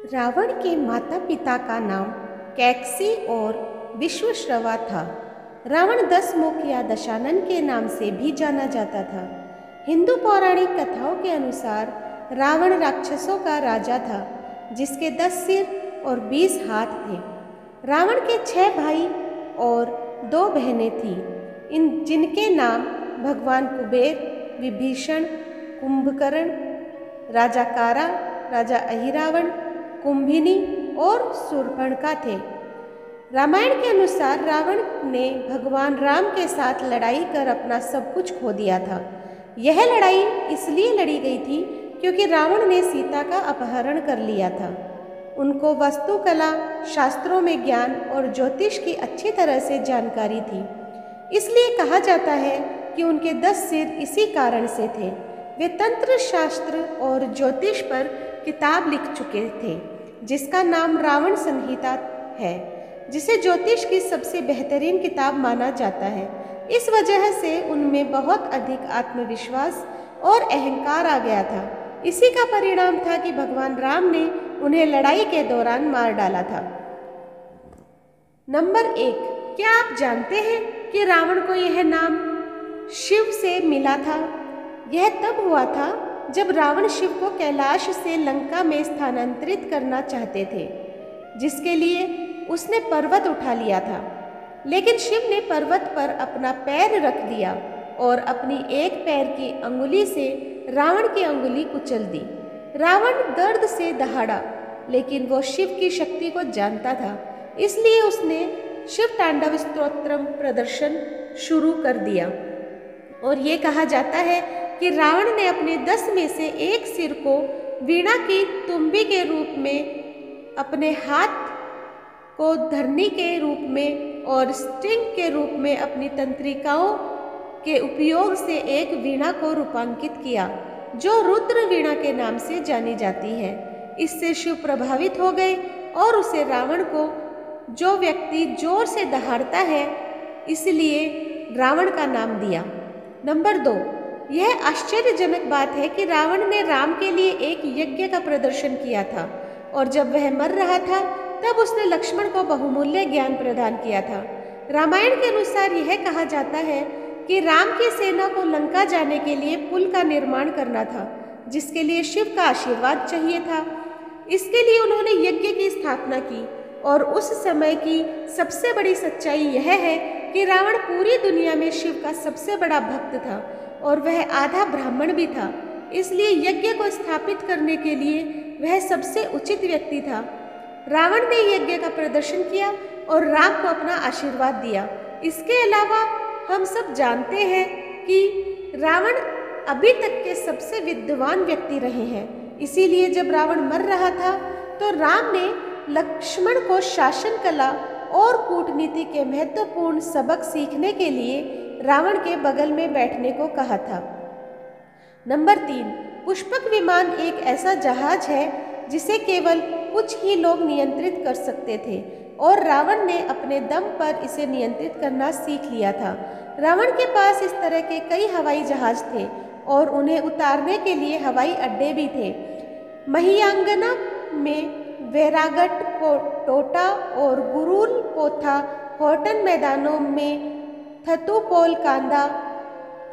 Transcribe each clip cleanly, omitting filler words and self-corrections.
रावण के माता पिता का नाम कैकसी और विश्वश्रवा था। रावण 10 मुख या दशानन के नाम से भी जाना जाता था। हिंदू पौराणिक कथाओं के अनुसार रावण राक्षसों का राजा था, जिसके 10 सिर और 20 हाथ थे। रावण के 6 भाई और 2 बहनें थीं, जिनके नाम भगवान कुबेर, विभीषण, कुंभकर्ण, राजा कारा, राजा अहिरावण, कुंभिनी और शूर्पणखा थे। रामायण के अनुसार रावण ने भगवान राम के साथ लड़ाई कर अपना सब कुछ खो दिया था। यह लड़ाई इसलिए लड़ी गई थी क्योंकि रावण ने सीता का अपहरण कर लिया था। उनको वास्तुकला, शास्त्रों में ज्ञान और ज्योतिष की अच्छी तरह से जानकारी थी। इसलिए कहा जाता है कि उनके 10 सिर इसी कारण से थे। वे तंत्र शास्त्र और ज्योतिष पर किताब लिख चुके थे, जिसका नाम रावण संहिता है, जिसे ज्योतिष की सबसे बेहतरीन किताब माना जाता है। इस वजह से उनमें बहुत अधिक आत्मविश्वास और अहंकार आ गया था। इसी का परिणाम था कि भगवान राम ने उन्हें लड़ाई के दौरान मार डाला था। नंबर 1, क्या आप जानते हैं कि रावण को यह नाम शिव से मिला था? यह तब हुआ था जब रावण शिव को कैलाश से लंका में स्थानांतरित करना चाहते थे, जिसके लिए उसने पर्वत उठा लिया था। लेकिन शिव ने पर्वत पर अपना पैर रख दिया और अपनी एक पैर की अंगुली से रावण की अंगुली कुचल दी। रावण दर्द से दहाड़ा, लेकिन वो शिव की शक्ति को जानता था, इसलिए उसने शिव तांडव स्तोत्रम प्रदर्शन शुरू कर दिया। और ये कहा जाता है कि रावण ने अपने 10 में से एक सिर को वीणा की तुम्बी के रूप में, अपने हाथ को धरनी के रूप में और स्ट्रिंग के रूप में अपनी तंत्रिकाओं के उपयोग से एक वीणा को रूपांकित किया, जो रुद्र वीणा के नाम से जानी जाती है। इससे शिव प्रभावित हो गए और उसे रावण को, जो व्यक्ति जोर से दहाड़ता है, इसलिए रावण का नाम दिया। नंबर 2, यह आश्चर्यजनक बात है कि रावण ने राम के लिए एक यज्ञ का प्रदर्शन किया था, और जब वह मर रहा था तब उसने लक्ष्मण को बहुमूल्य ज्ञान प्रदान किया था। रामायण के अनुसार यह कहा जाता है कि राम की सेना को लंका जाने के लिए पुल का निर्माण करना था, जिसके लिए शिव का आशीर्वाद चाहिए था। इसके लिए उन्होंने यज्ञ की स्थापना की, और उस समय की सबसे बड़ी सच्चाई यह है कि रावण पूरी दुनिया में शिव का सबसे बड़ा भक्त था, और वह आधा ब्राह्मण भी था। इसलिए यज्ञ को स्थापित करने के लिए वह सबसे उचित व्यक्ति था। रावण ने यज्ञ का प्रदर्शन किया और राम को अपना आशीर्वाद दिया। इसके अलावा हम सब जानते हैं कि रावण अभी तक के सबसे विद्वान व्यक्ति रहे हैं। इसीलिए जब रावण मर रहा था तो राम ने लक्ष्मण को शासन कला और कूटनीति के महत्वपूर्ण सबक सीखने के लिए रावण के बगल में बैठने को कहा था। नंबर 3, पुष्पक विमान एक ऐसा जहाज है जिसे केवल कुछ ही लोग नियंत्रित कर सकते थे, और रावण ने अपने दम पर इसे नियंत्रित करना सीख लिया था। रावण के पास इस तरह के कई हवाई जहाज थे और उन्हें उतारने के लिए हवाई अड्डे भी थे। महियांगना में वैरागट टोटा और गुरुल पोथा, हॉटन मैदानों में थतुपोल कांदा,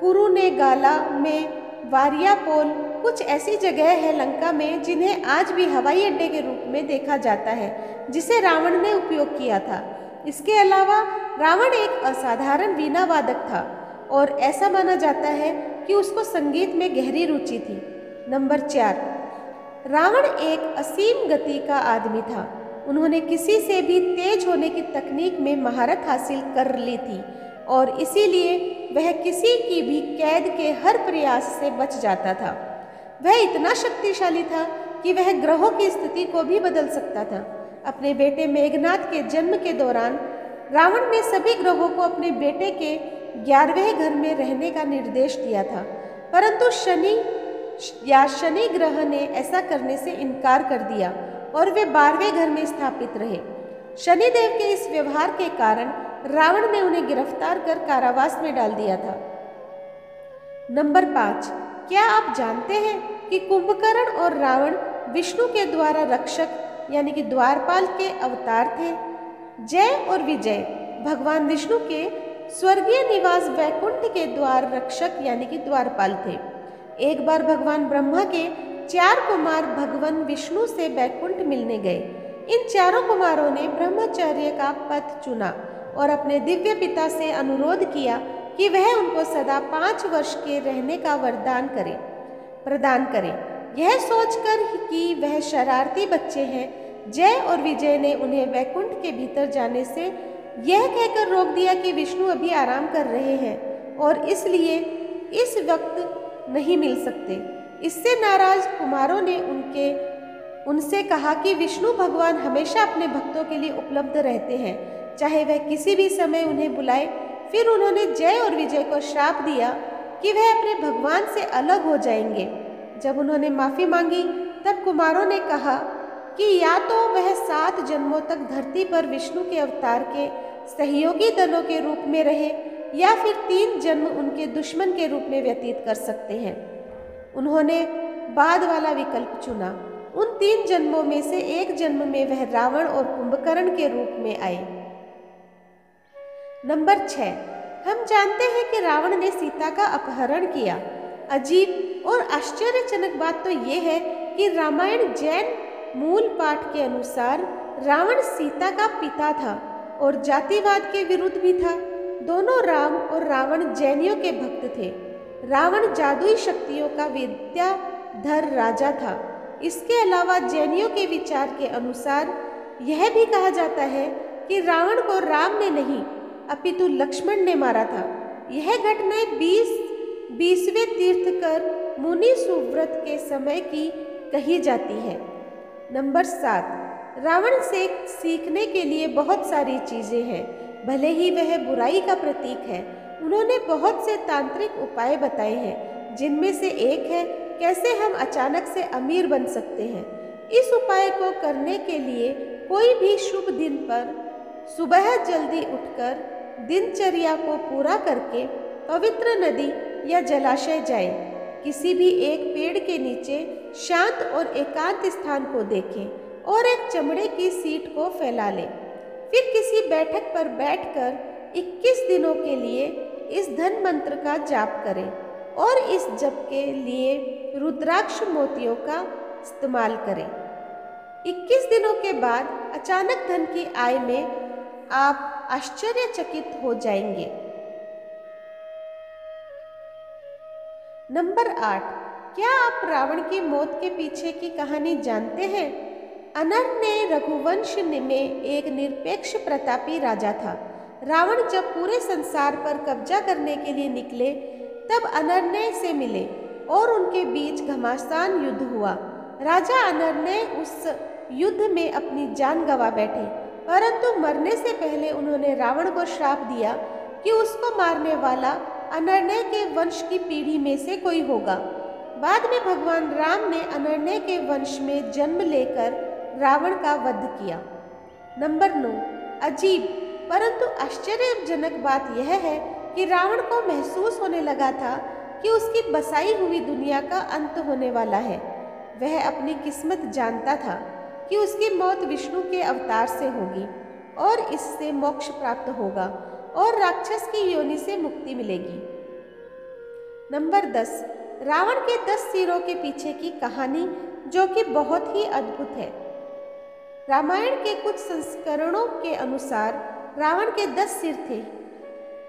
कुरुनेगाला में वारियापोल, कुछ ऐसी जगह है लंका में जिन्हें आज भी हवाई अड्डे के रूप में देखा जाता है, जिसे रावण ने उपयोग किया था। इसके अलावा रावण एक असाधारण वीणा वादक था, और ऐसा माना जाता है कि उसको संगीत में गहरी रुचि थी। नंबर 4, रावण एक असीम गति का आदमी था। उन्होंने किसी से भी तेज होने की तकनीक में महारत हासिल कर ली थी, और इसीलिए वह किसी की भी कैद के हर प्रयास से बच जाता था। वह इतना शक्तिशाली था कि वह ग्रहों की स्थिति को भी बदल सकता था। अपने बेटे मेघनाद के जन्म के दौरान रावण ने सभी ग्रहों को अपने बेटे के 11वें घर में रहने का निर्देश दिया था, परंतु शनि ग्रह ने ऐसा करने से इनकार कर दिया और वे 12वें घर में स्थापित रहे। शनिदेव के इस व्यवहार के कारण रावण ने उन्हें गिरफ्तार कर कारावास में डाल दिया था। नंबर 5, क्या आप जानते हैं कि कुंभकर्ण और रावण विष्णु के द्वारा रक्षक यानी कि द्वारपाल के अवतार थे। जय और विजय भगवान विष्णु के स्वर्गीय निवास वैकुंठ के द्वार रक्षक यानी कि द्वारपाल थे। एक बार भगवान ब्रह्मा के 4 कुमार भगवान विष्णु से वैकुंठ मिलने गए। इन चारों कुमारों ने ब्रह्मचर्य का पथ चुना और अपने दिव्य पिता से अनुरोध किया कि वह उनको सदा 5 वर्ष के रहने का वरदान प्रदान करें। यह सोचकर कि वह शरारती बच्चे हैं, जय और विजय ने उन्हें वैकुंठ के भीतर जाने से यह कहकर रोक दिया कि विष्णु अभी आराम कर रहे हैं और इसलिए इस वक्त नहीं मिल सकते। इससे नाराज कुमारों ने उनसे कहा कि विष्णु भगवान हमेशा अपने भक्तों के लिए उपलब्ध रहते हैं, चाहे वह किसी भी समय उन्हें बुलाए। फिर उन्होंने जय और विजय को श्राप दिया कि वह अपने भगवान से अलग हो जाएंगे। जब उन्होंने माफ़ी मांगी तब कुमारों ने कहा कि या तो वह 7 जन्मों तक धरती पर विष्णु के अवतार के सहयोगी दलों के रूप में रहे या फिर 3 जन्म उनके दुश्मन के रूप में व्यतीत कर सकते हैं। उन्होंने बाद वाला विकल्प चुना। उन 3 जन्मों में से एक जन्म में वह रावण और कुंभकर्ण के रूप में आए। नंबर 6, हम जानते हैं कि रावण ने सीता का अपहरण किया। अजीब और आश्चर्यजनक बात तो ये है कि रामायण जैन मूल पाठ के अनुसार रावण सीता का पिता था और जातिवाद के विरुद्ध भी था। दोनों राम और रावण जैनियों के भक्त थे। रावण जादुई शक्तियों का विद्याधर राजा था। इसके अलावा जैनियों के विचार के अनुसार यह भी कहा जाता है कि रावण को राम ने नहीं अपितु लक्ष्मण ने मारा था। यह घटनाएं 20वें तीर्थकर मुनि सुव्रत के समय की कही जाती है। नंबर 7, रावण से सीखने के लिए बहुत सारी चीज़ें हैं, भले ही वह बुराई का प्रतीक है। उन्होंने बहुत से तांत्रिक उपाय बताए हैं, जिनमें से एक है कैसे हम अचानक से अमीर बन सकते हैं। इस उपाय को करने के लिए कोई भी शुभ दिन पर सुबह जल्दी उठकर दिनचर्या को पूरा करके पवित्र नदी या जलाशय जाए। किसी भी एक पेड़ के नीचे शांत और एकांत स्थान को देखें और एक चमड़े की सीट को फैला लें। फिर किसी बैठक पर बैठकर 21 दिनों के लिए इस धन मंत्र का जाप करें और इस जप के लिए रुद्राक्ष मोतियों का इस्तेमाल करें। 21 दिनों के बाद अचानक धन की आय में आप आश्चर्यचकित हो जाएंगे। नंबर 8, क्या आप रावण की मौत के पीछे की कहानी जानते हैं? अनर्य रघुवंश में एक निरपेक्ष प्रतापी राजा था। रावण जब पूरे संसार पर कब्जा करने के लिए निकले तब अनर्य से मिले और उनके बीच घमासान युद्ध हुआ। राजा अनर्य उस युद्ध में अपनी जान गंवा बैठे, परंतु मरने से पहले उन्होंने रावण को श्राप दिया कि उसको मारने वाला अनर्य के वंश की पीढ़ी में से कोई होगा। बाद में भगवान राम ने अनर्य के वंश में जन्म लेकर रावण का वध किया। नंबर 9, अजीब परंतु आश्चर्यजनक बात यह है कि रावण को महसूस होने लगा था कि उसकी बसाई हुई दुनिया का अंत होने वाला है। वह अपनी किस्मत जानता था कि उसकी मौत विष्णु के अवतार से होगी और इससे मोक्ष प्राप्त होगा और राक्षस की योनि से मुक्ति मिलेगी। नंबर 10, रावण के 10 सिरों के पीछे की कहानी जो कि बहुत ही अद्भुत है। रामायण के कुछ संस्करणों के अनुसार रावण के 10 सिर थे।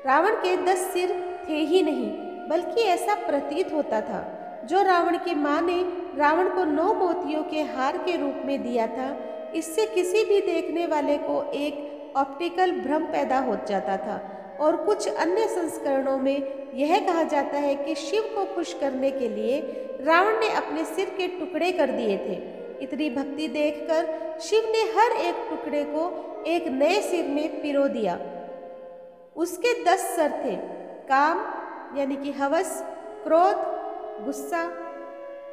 रावण के 10 सिर थे ही नहीं, बल्कि ऐसा प्रतीत होता था जो रावण की माँ ने रावण को 9 मोतियों के हार के रूप में दिया था। इससे किसी भी देखने वाले को एक ऑप्टिकल भ्रम पैदा हो जाता था। और कुछ अन्य संस्करणों में यह कहा जाता है कि शिव को खुश करने के लिए रावण ने अपने सिर के टुकड़े कर दिए थे। इतनी भक्ति देखकर शिव ने हर एक टुकड़े को एक नए सिर में पिरो दिया। उसके 10 सर थे, काम यानी कि हवस, क्रोध गुस्सा,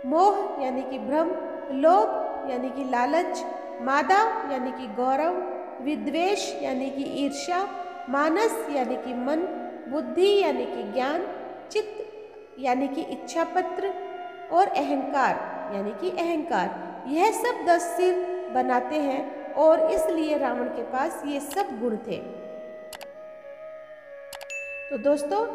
मोह यानी कि भ्रम, लोभ यानी कि लालच, मादा यानी कि गौरव, विद्वेष यानी कि ईर्ष्या, मानस यानी कि मन, बुद्धि यानी कि ज्ञान, चित्त यानी कि इच्छा पत्र और अहंकार यानी कि अहंकार। यह सब 10 सिर बनाते हैं और इसलिए रावण के पास ये सब गुण थे। तो दोस्तों,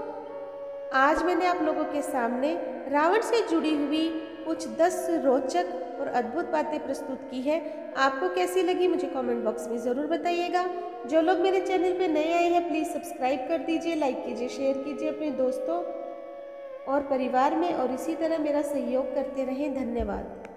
आज मैंने आप लोगों के सामने रावण से जुड़ी हुई कुछ 10 रोचक और अद्भुत बातें प्रस्तुत की है। आपको कैसी लगी मुझे कमेंट बॉक्स में ज़रूर बताइएगा। जो लोग मेरे चैनल पे नए आए हैं प्लीज़ सब्सक्राइब कर दीजिए, लाइक कीजिए, शेयर कीजिए अपने दोस्तों और परिवार में, और इसी तरह मेरा सहयोग करते रहें। धन्यवाद।